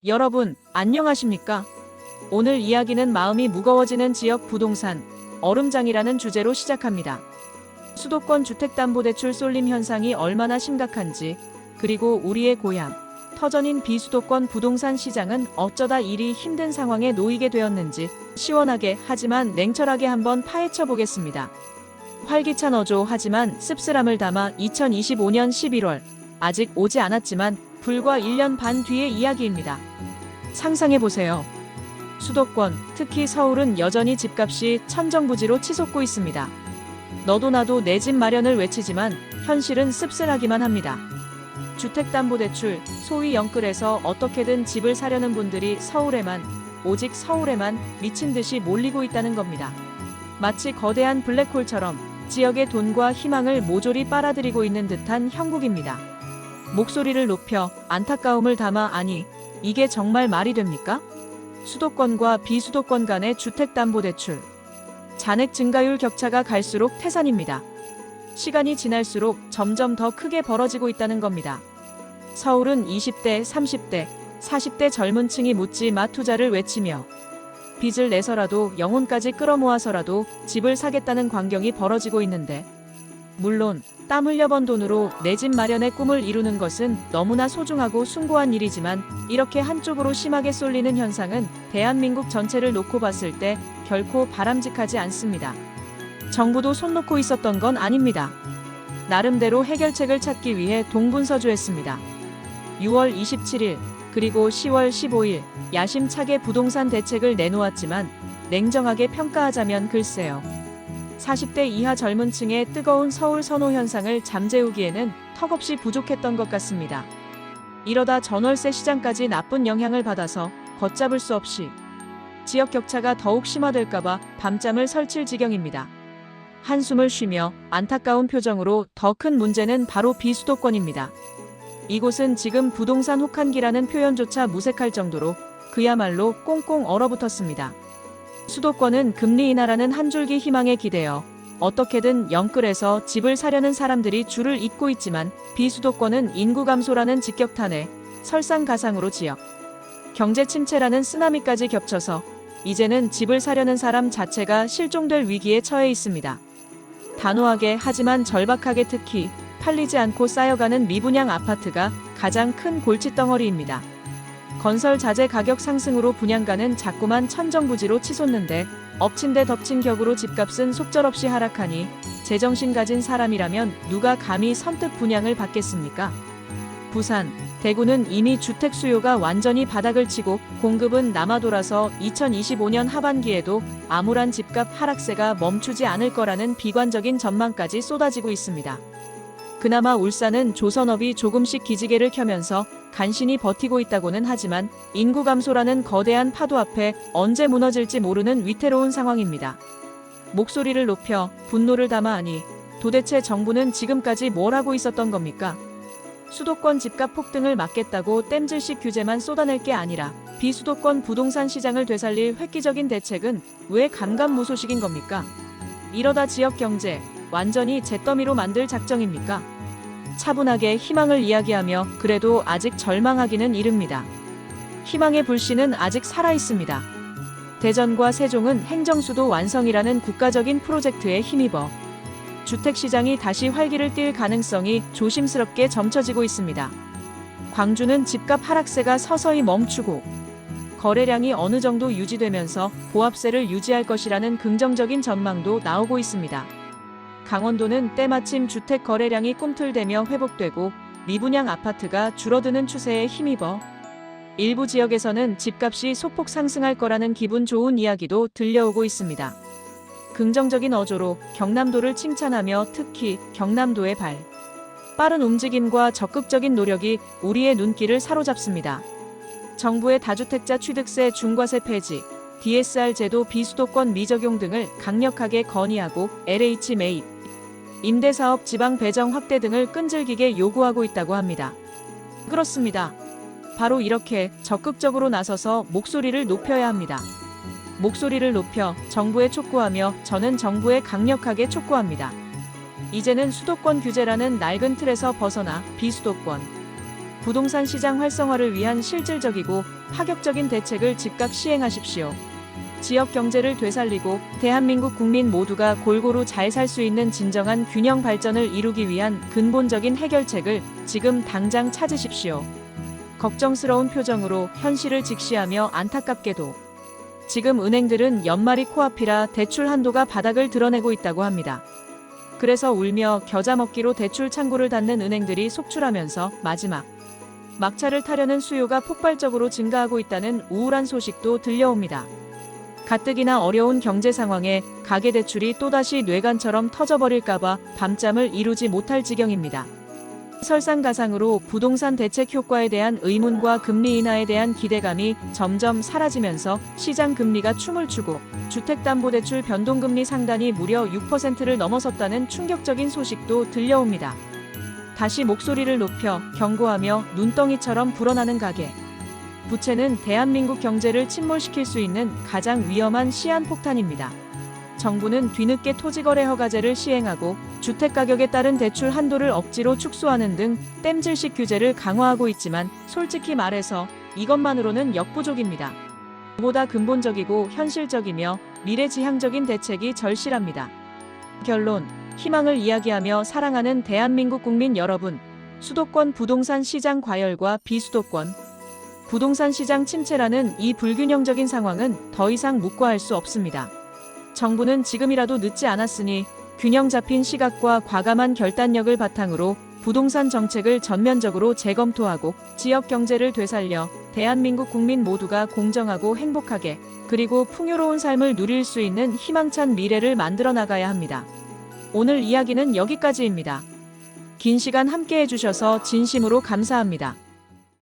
여러분, 안녕하십니까? 오늘 이야기는 마음이 무거워지는 지역 부동산, 얼음장이라는 주제로 시작합니다. 수도권 주택담보대출 쏠림 현상이 얼마나 심각한지, 그리고 우리의 고향, 터전인 비수도권 부동산 시장은 어쩌다 이리 힘든 상황에 놓이게 되었는지 시원하게 하지만 냉철하게 한번 파헤쳐 보겠습니다. 활기찬 어조 하지만 씁쓸함을 담아 2025년 11월, 아직 오지 않았지만 불과 1년 반 뒤의 이야기입니다. 상상해보세요. 수도권, 특히 서울은 여전히 집값이 천정부지로 치솟고 있습니다. 너도 나도 내 집 마련을 외치지만 현실은 씁쓸하기만 합니다. 주택담보대출, 소위 영끌에서 어떻게든 집을 사려는 분들이 서울에만, 오직 서울에만 미친 듯이 몰리고 있다는 겁니다. 마치 거대한 블랙홀처럼 지역의 돈과 희망을 모조리 빨아들이고 있는 듯한 형국입니다. 목소리를 높여 안타까움을 담아 아니, 이게 정말 말이 됩니까? 수도권과 비수도권 간의 주택담보대출. 잔액 증가율 격차가 갈수록 태산입니다. 시간이 지날수록 점점 더 크게 벌어지고 있다는 겁니다. 서울은 20대, 30대, 40대 젊은 층이 묻지 마 투자를 외치며 빚을 내서라도 영혼까지 끌어모아서라도 집을 사겠다는 광경이 벌어지고 있는데, 물론 땀 흘려 번 돈으로 내 집 마련의 꿈을 이루는 것은 너무나 소중하고 숭고한 일이지만 이렇게 한쪽으로 심하게 쏠리는 현상은 대한민국 전체를 놓고 봤을 때 결코 바람직하지 않습니다. 정부도 손 놓고 있었던 건 아닙니다. 나름대로 해결책을 찾기 위해 동분서주했습니다. 6월 27일 그리고 10월 15일 야심차게 부동산 대책을 내놓았지만 냉정하게 평가하자면 글쎄요. 40대 이하 젊은 층의 뜨거운 서울 선호 현상을 잠재우기에는 턱없이 부족했던 것 같습니다. 이러다 전월세 시장까지 나쁜 영향을 받아서 걷잡을 수 없이 지역 격차가 더욱 심화될까봐 밤잠을 설칠 지경입니다. 한숨을 쉬며 안타까운 표정으로 더 큰 문제는 바로 비수도권입니다. 이곳은 지금 부동산 혹한기라는 표현조차 무색할 정도로 그야말로 꽁꽁 얼어붙었습니다. 수도권은 금리 인하라는 한 줄기 희망에 기대어 어떻게든 영끌에서 집을 사려는 사람들이 줄을 잇고 있지만 비수도권은 인구 감소라는 직격탄에 설상가상으로 지역 경제 침체라는 쓰나미까지 겹쳐서 이제는 집을 사려는 사람 자체가 실종될 위기에 처해 있습니다. 단호하게 하지만 절박하게 특히 팔리지 않고 쌓여가는 미분양 아파트가 가장 큰 골칫덩어리입니다. 건설 자재 가격 상승으로 분양가는 자꾸만 천정부지로 치솟는데 엎친 데 덮친 격으로 집값은 속절없이 하락하니 제정신 가진 사람이라면 누가 감히 선뜻 분양을 받겠습니까? 부산, 대구는 이미 주택 수요가 완전히 바닥을 치고 공급은 남아돌아서 2025년 하반기에도 암울한 집값 하락세가 멈추지 않을 거라는 비관적인 전망까지 쏟아지고 있습니다. 그나마 울산은 조선업이 조금씩 기지개를 켜면서 간신히 버티고 있다고는 하지만 인구 감소라는 거대한 파도 앞에 언제 무너질지 모르는 위태로운 상황입니다. 목소리를 높여 분노를 담아 하니 도대체 정부는 지금까지 뭘 하고 있었던 겁니까? 수도권 집값 폭등을 막겠다고 땜질식 규제만 쏟아낼 게 아니라 비수도권 부동산 시장을 되살릴 획기적인 대책은 왜 감감무소식인 겁니까? 이러다 지역 경제 완전히 잿더미로 만들 작정입니까? 차분하게 희망을 이야기하며 그래도 아직 절망하기는 이릅니다. 희망의 불씨는 아직 살아있습니다. 대전과 세종은 행정수도 완성이라는 국가적인 프로젝트에 힘입어 주택시장이 다시 활기를 띨 가능성이 조심스럽게 점쳐지고 있습니다. 광주는 집값 하락세가 서서히 멈추고 거래량이 어느 정도 유지되면서 보합세를 유지할 것이라는 긍정적인 전망도 나오고 있습니다. 강원도는 때마침 주택 거래량이 꿈틀대며 회복되고 미분양 아파트가 줄어드는 추세에 힘입어 일부 지역에서는 집값이 소폭 상승할 거라는 기분 좋은 이야기도 들려오고 있습니다. 긍정적인 어조로 경남도를 칭찬하며 특히 경남도의 빠른 움직임과 적극적인 노력이 우리의 눈길을 사로잡습니다. 정부의 다주택자 취득세 중과세 폐지, DSR 제도 비수도권 미적용 등을 강력하게 건의하고 LH 매입, 임대사업 지방 배정 확대 등을 끈질기게 요구하고 있다고 합니다. 그렇습니다. 바로 이렇게 적극적으로 나서서 목소리를 높여야 합니다. 목소리를 높여 정부에 촉구하며 저는 정부에 강력하게 촉구합니다. 이제는 수도권 규제라는 낡은 틀에서 벗어나 비수도권, 부동산 시장 활성화를 위한 실질적이고 파격적인 대책을 즉각 시행하십시오. 지역 경제를 되살리고 대한민국 국민 모두가 골고루 잘 살 수 있는 진정한 균형 발전을 이루기 위한 근본적인 해결책을 지금 당장 찾으십시오. 걱정스러운 표정으로 현실을 직시하며 안타깝게도 지금 은행들은 연말이 코앞이라 대출 한도가 바닥을 드러내고 있다고 합니다. 그래서 울며 겨자 먹기로 대출 창구를 닫는 은행들이 속출하면서 막차를 타려는 수요가 폭발적으로 증가하고 있다는 우울한 소식도 들려옵니다. 가뜩이나 어려운 경제 상황에 가계대출이 또다시 뇌관처럼 터져버릴까봐 밤잠을 이루지 못할 지경입니다. 설상가상으로 부동산 대책 효과에 대한 의문과 금리 인하에 대한 기대감이 점점 사라지면서 시장 금리가 춤을 추고 주택담보대출 변동금리 상단이 무려 6%를 넘어섰다는 충격적인 소식도 들려옵니다. 다시 목소리를 높여 경고하며 눈덩이처럼 불어나는 가계. 부채는 대한민국 경제를 침몰시킬 수 있는 가장 위험한 시한폭탄입니다. 정부는 뒤늦게 토지거래 허가제를 시행하고 주택가격에 따른 대출 한도를 억지로 축소하는 등 땜질식 규제를 강화하고 있지만 솔직히 말해서 이것만으로는 역부족입니다. 보다 근본적이고 현실적이며 미래지향적인 대책이 절실합니다. 결론, 희망을 이야기하며 사랑하는 대한민국 국민 여러분, 수도권 부동산 시장 과열과 비수도권 부동산 시장 침체라는 이 불균형적인 상황은 더 이상 묵과할 수 없습니다. 정부는 지금이라도 늦지 않았으니 균형 잡힌 시각과 과감한 결단력을 바탕으로 부동산 정책을 전면적으로 재검토하고 지역 경제를 되살려 대한민국 국민 모두가 공정하고 행복하게 그리고 풍요로운 삶을 누릴 수 있는 희망찬 미래를 만들어 나가야 합니다. 오늘 이야기는 여기까지입니다. 긴 시간 함께 해주셔서 진심으로 감사합니다.